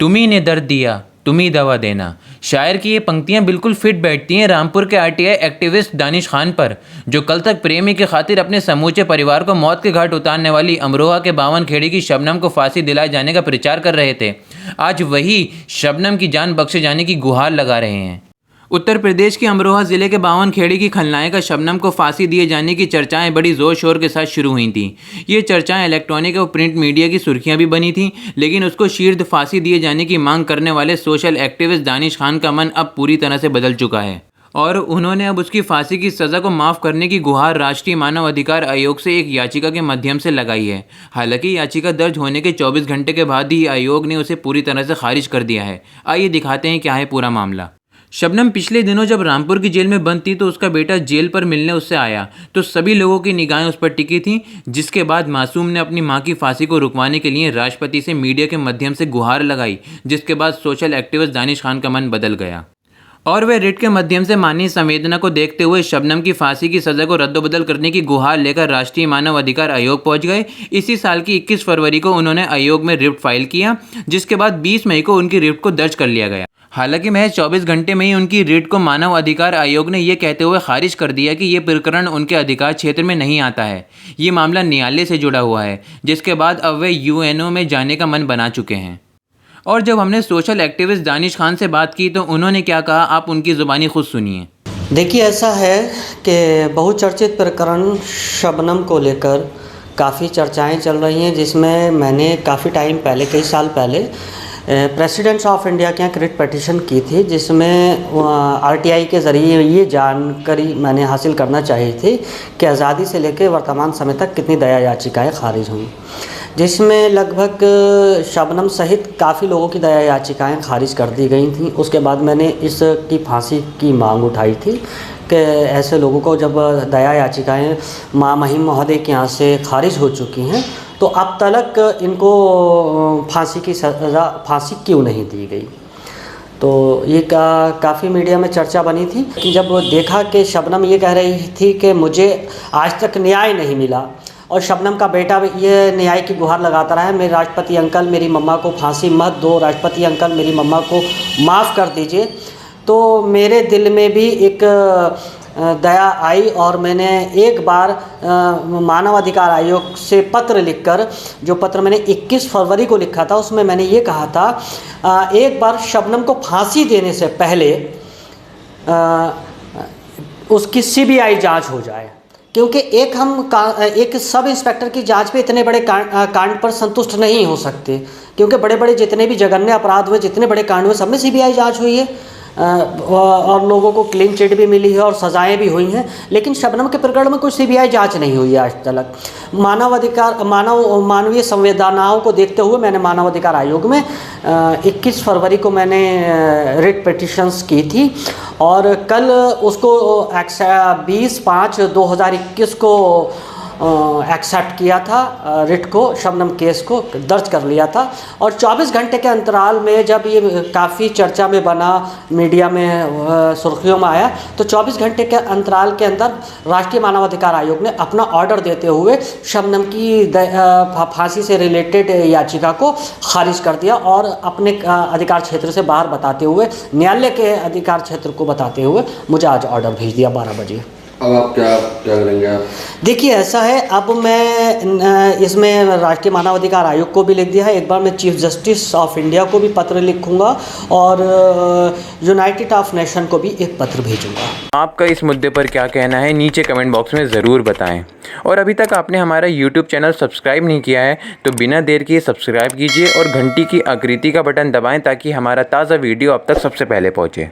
तुम्ही ने दर्द दिया, तुम्ही दवा देना। शायर की ये पंक्तियां बिल्कुल फिट बैठती हैं रामपुर के आरटीआई एक्टिविस्ट दानिश खान पर, जो कल तक प्रेमी की खातिर अपने समूचे परिवार को मौत के घाट उतारने वाली अमरोहा के 52 खेड़ी की शबनम को फांसी दिलाए जाने का प्रचार कर रहे थे। आज वही शबनम की जान बख्शे जाने की गुहार लगा रहे हैं। उत्तर प्रदेश के अमरोहा ज़िले के 52 खेड़ी की खलनायिका शबनम को फांसी दिए जाने की चर्चाएं बड़ी ज़ोर शोर के साथ शुरू हुई थीं। ये चर्चाएं इलेक्ट्रॉनिक और प्रिंट मीडिया की सुर्खियां भी बनी थीं, लेकिन उसको शीर्ष फांसी दिए जाने की मांग करने वाले सोशल एक्टिविस्ट दानिश खान का मन अब पूरी तरह से बदल चुका है और उन्होंने अब उसकी फांसी की सज़ा को माफ़ करने की गुहार राष्ट्रीय मानव अधिकार आयोग से एक याचिका के माध्यम से लगाई है। हालांकि याचिका दर्ज होने के 24 घंटे के बाद ही आयोग ने उसे पूरी तरह से खारिज कर दिया है। आइए दिखाते हैं क्या है पूरा मामला। शबनम पिछले दिनों जब रामपुर की जेल में बंद थी तो उसका बेटा जेल पर मिलने उससे आया तो सभी लोगों की निगाहें उस पर टिकी थीं, जिसके बाद मासूम ने अपनी मां की फांसी को रुकवाने के लिए राष्ट्रपति से मीडिया के माध्यम से गुहार लगाई, जिसके बाद सोशल एक्टिविस्ट दानिश खान का मन बदल गया और वे रिट के माध्यम से मानवीय संवेदना को देखते हुए शबनम की फांसी की सज़ा को रद्दोबदल करने की गुहार लेकर राष्ट्रीय मानव अधिकार आयोग पहुंच गए। इसी साल की 21 फरवरी को उन्होंने आयोग में रिट फाइल किया, जिसके बाद 20 मई को उनकी रिट को दर्ज कर लिया गया। हालांकि महज 24 घंटे में ही उनकी रिट को मानव अधिकार आयोग ने यह कहते हुए खारिज कर दिया कि ये प्रकरण उनके अधिकार क्षेत्र में नहीं आता है। ये मामला न्यायालय से जुड़ा हुआ है, जिसके बाद अब वे यूएनओ में जाने का मन बना चुके हैं। और जब हमने सोशल एक्टिविस्ट दानिश खान से बात की तो उन्होंने क्या कहा, आप उनकी ज़ुबानी खुद सुनिए। देखिए, ऐसा है कि बहुचर्चित प्रकरण शबनम को लेकर काफ़ी चर्चाएं चल रही हैं, जिसमें मैंने काफ़ी टाइम पहले, कई साल पहले प्रेसिडेंट्स ऑफ इंडिया के यहाँ रिट पटिशन की थी, जिसमें आरटीआई के ज़रिए ये जानकारी मैंने हासिल करना चाहिए थी कि आज़ादी से लेकर वर्तमान समय तक कितनी दया याचिकाएँ खारिज हुई, जिसमें लगभग शबनम सहित काफ़ी लोगों की दया याचिकाएँ खारिज कर दी गई थीं। उसके बाद मैंने इसकी फांसी की मांग उठाई थी कि ऐसे लोगों को जब दया याचिकाएँ महिम महोदय के यहाँ से खारिज हो चुकी हैं तो अब तक इनको फांसी की सज़ा क्यों नहीं दी गई। तो ये काफ़ी मीडिया में चर्चा बनी थी कि जब देखा कि शबनम ये कह रही थी कि मुझे आज तक न्याय नहीं मिला और शबनम का बेटा ये न्याय की गुहार लगाता रहा है, मेरे राष्ट्रपति अंकल मेरी मम्मा को फांसी मत दो, राष्ट्रपति अंकल मेरी मम्मा को माफ़ कर दीजिए, तो मेरे दिल में भी एक दया आई और मैंने एक बार मानव अधिकार आयोग से पत्र लिखकर, जो पत्र मैंने 21 फरवरी को लिखा था, उसमें मैंने ये कहा था एक बार शबनम को फांसी देने से पहले उसकी सीबीआई जांच हो जाए, क्योंकि एक सब इंस्पेक्टर की जांच पे इतने बड़े कांड पर संतुष्ट नहीं हो सकते, क्योंकि बड़े बड़े जितने भी जघन्य अपराध हुए, जितने बड़े कांड हुए, सब में सीबीआई जांच हुई है और लोगों को क्लीन चिट भी मिली है और सज़ाएं भी हुई हैं। लेकिन शबनम के प्रकरण में कोई सीबीआई जांच नहीं हुई है आज तक। मानवीय संवेदनाओं को देखते हुए मैंने मानव अधिकार आयोग में 21 फरवरी को मैंने रिट पिटिशंस की थी और कल उसको 20/5/2021 को एक्सेप्ट किया था, रिट को, शबनम केस को दर्ज कर लिया था। और 24 घंटे के अंतराल में जब ये काफ़ी चर्चा में बना, मीडिया में सुर्खियों में आया, तो 24 घंटे के अंतराल के अंदर राष्ट्रीय मानवाधिकार आयोग ने अपना ऑर्डर देते हुए शबनम की फांसी से रिलेटेड याचिका को खारिज कर दिया और अपने अधिकार क्षेत्र से बाहर बताते हुए, न्यायालय के अधिकार क्षेत्र को बताते हुए मुझे आज ऑर्डर भेज दिया 12 बजे। अब आप क्या करेंगे आप? देखिए, ऐसा है, अब मैं इसमें राष्ट्रीय मानवाधिकार आयोग को भी लिख दिया है, एक बार मैं चीफ जस्टिस ऑफ इंडिया को भी पत्र लिखूंगा और यूनाइटेड ऑफ नेशन को भी एक पत्र भेजूंगा। आपका इस मुद्दे पर क्या कहना है नीचे कमेंट बॉक्स में ज़रूर बताएं और अभी तक आपने हमारा यूट्यूब चैनल सब्सक्राइब नहीं किया है तो बिना देर किए सब्सक्राइब कीजिए और घंटी की आकृति का बटन दबाएं ताकि हमारा ताज़ा वीडियो अब तक सबसे पहले पहुँचे।